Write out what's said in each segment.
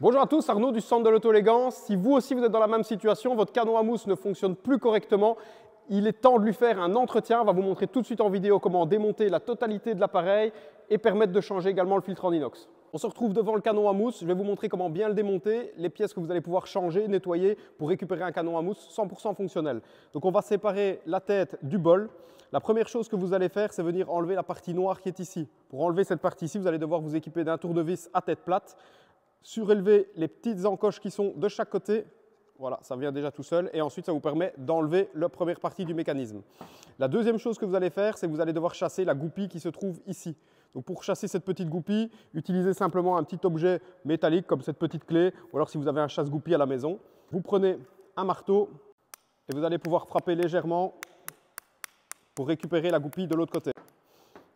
Bonjour à tous, Arnaud du centre de l'auto-élégance. Si vous aussi vous êtes dans la même situation, votre canon à mousse ne fonctionne plus correctement, il est temps de lui faire un entretien. On va vous montrer tout de suite en vidéo comment démonter la totalité de l'appareil et permettre de changer également le filtre en inox. On se retrouve devant le canon à mousse. Je vais vous montrer comment bien le démonter, les pièces que vous allez pouvoir changer, nettoyer pour récupérer un canon à mousse 100% fonctionnel. Donc on va séparer la tête du bol. La première chose que vous allez faire, c'est venir enlever la partie noire qui est ici. Pour enlever cette partie-ci, vous allez devoir vous équiper d'un tournevis à tête plate. Surélever les petites encoches qui sont de chaque côté. Voilà, ça vient déjà tout seul. Et ensuite, ça vous permet d'enlever la première partie du mécanisme. La deuxième chose que vous allez faire, c'est que vous allez devoir chasser la goupille qui se trouve ici. Donc pour chasser cette petite goupille, utilisez simplement un petit objet métallique comme cette petite clé, ou alors si vous avez un chasse-goupille à la maison. Vous prenez un marteau et vous allez pouvoir frapper légèrement pour récupérer la goupille de l'autre côté.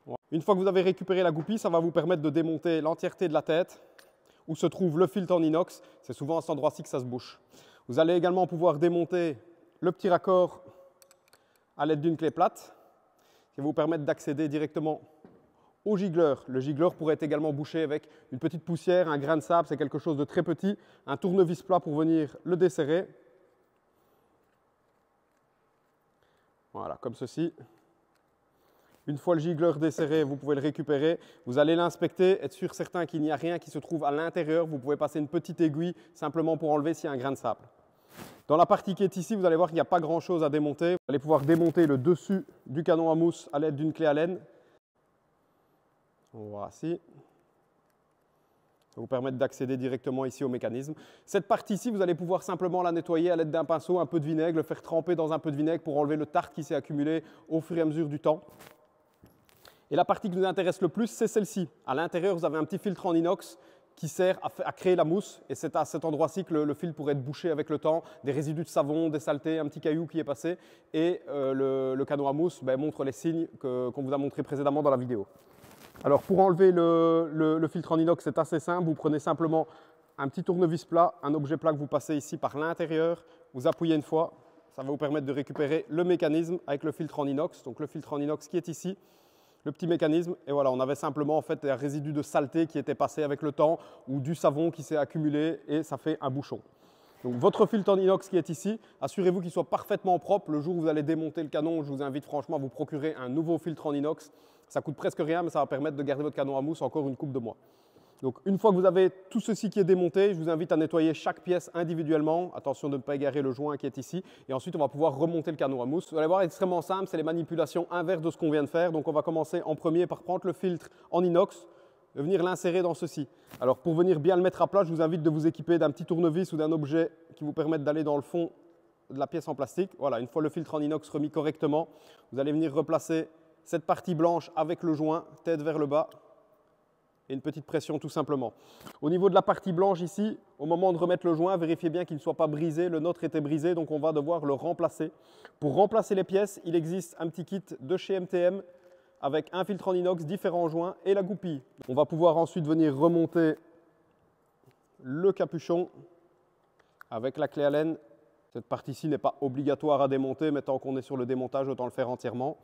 Voilà. Une fois que vous avez récupéré la goupille, ça va vous permettre de démonter l'entièreté de la tête où se trouve le filtre en inox. C'est souvent à cet endroit-ci que ça se bouche. Vous allez également pouvoir démonter le petit raccord à l'aide d'une clé plate qui va vous permettre d'accéder directement au gicleur. Le gicleur pourrait être également bouché avec une petite poussière, un grain de sable, c'est quelque chose de très petit, un tournevis plat pour venir le desserrer. Voilà, comme ceci. Une fois le gicleur desserré, vous pouvez le récupérer. Vous allez l'inspecter, être sûr certain qu'il n'y a rien qui se trouve à l'intérieur. Vous pouvez passer une petite aiguille simplement pour enlever s'il y a un grain de sable. Dans la partie qui est ici, vous allez voir qu'il n'y a pas grand-chose à démonter. Vous allez pouvoir démonter le dessus du canon à mousse à l'aide d'une clé Allen. Voici. Ça va vous permettre d'accéder directement ici au mécanisme. Cette partie-ci, vous allez pouvoir simplement la nettoyer à l'aide d'un pinceau, un peu de vinaigre, le faire tremper dans un peu de vinaigre pour enlever le tartre qui s'est accumulé au fur et à mesure du temps. Et la partie qui nous intéresse le plus, c'est celle-ci. À l'intérieur, vous avez un petit filtre en inox qui sert à créer la mousse. Et c'est à cet endroit-ci que le filtre pourrait être bouché avec le temps. Des résidus de savon, des saletés, un petit caillou qui est passé. Et le canon à mousse montre les signes qu'on vous a montrés précédemment dans la vidéo. Alors pour enlever le filtre en inox, c'est assez simple. Vous prenez simplement un petit tournevis plat, un objet plat que vous passez ici par l'intérieur. Vous appuyez une fois. Ça va vous permettre de récupérer le mécanisme avec le filtre en inox. Donc le filtre en inox qui est ici. Le petit mécanisme, et voilà, on avait simplement en fait un résidu de saleté qui était passé avec le temps ou du savon qui s'est accumulé et ça fait un bouchon. Donc votre filtre en inox qui est ici, assurez-vous qu'il soit parfaitement propre. Le jour où vous allez démonter le canon, je vous invite franchement à vous procurer un nouveau filtre en inox. Ça coûte presque rien, mais ça va permettre de garder votre canon à mousse encore une couple de mois. Donc une fois que vous avez tout ceci qui est démonté, je vous invite à nettoyer chaque pièce individuellement. Attention de ne pas égarer le joint qui est ici. Et ensuite, on va pouvoir remonter le canon à mousse. Vous allez voir, extrêmement simple, c'est les manipulations inverses de ce qu'on vient de faire. Donc on va commencer en premier par prendre le filtre en inox et venir l'insérer dans ceci. Alors pour venir bien le mettre à plat, je vous invite de vous équiper d'un petit tournevis ou d'un objet qui vous permette d'aller dans le fond de la pièce en plastique. Voilà, une fois le filtre en inox remis correctement, vous allez venir replacer cette partie blanche avec le joint, tête vers le bas. Et une petite pression tout simplement. Au niveau de la partie blanche ici, au moment de remettre le joint, vérifiez bien qu'il ne soit pas brisé. Le nôtre était brisé, donc on va devoir le remplacer. Pour remplacer les pièces, il existe un petit kit de chez MTM avec un filtre en inox, différents joints et la goupille. On va pouvoir ensuite venir remonter le capuchon avec la clé Allen. Cette partie-ci n'est pas obligatoire à démonter, mais tant qu'on est sur le démontage, autant le faire entièrement.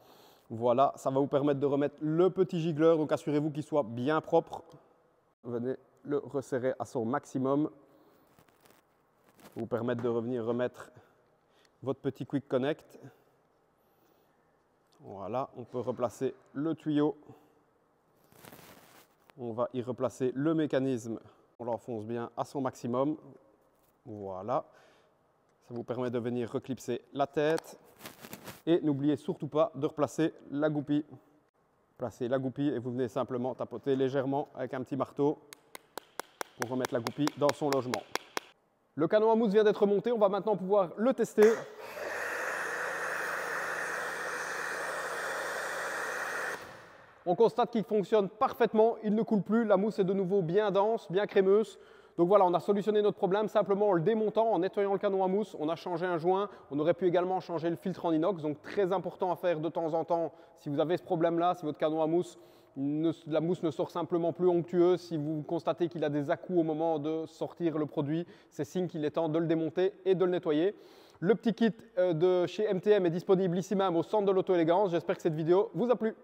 Voilà, ça va vous permettre de remettre le petit gicleur, donc assurez-vous qu'il soit bien propre. Venez le resserrer à son maximum. Vous permettre de revenir remettre votre petit Quick Connect. Voilà, on peut replacer le tuyau. On va y replacer le mécanisme. On l'enfonce bien à son maximum. Voilà, ça vous permet de venir reclipser la tête. Et n'oubliez surtout pas de replacer la goupille. Placez la goupille et vous venez simplement tapoter légèrement avec un petit marteau pour remettre la goupille dans son logement. Le canon à mousse vient d'être monté, on va maintenant pouvoir le tester. On constate qu'il fonctionne parfaitement, il ne coule plus, la mousse est de nouveau bien dense, bien crémeuse. Donc voilà, on a solutionné notre problème simplement en le démontant, en nettoyant le canon à mousse. On a changé un joint, on aurait pu également changer le filtre en inox. Donc très important à faire de temps en temps si vous avez ce problème-là, si votre canon à mousse, la mousse ne sort simplement plus onctueuse. Si vous constatez qu'il a des à-coups au moment de sortir le produit, c'est signe qu'il est temps de le démonter et de le nettoyer. Le petit kit de chez MTM est disponible ici même au centre de l'auto-élégance. J'espère que cette vidéo vous a plu.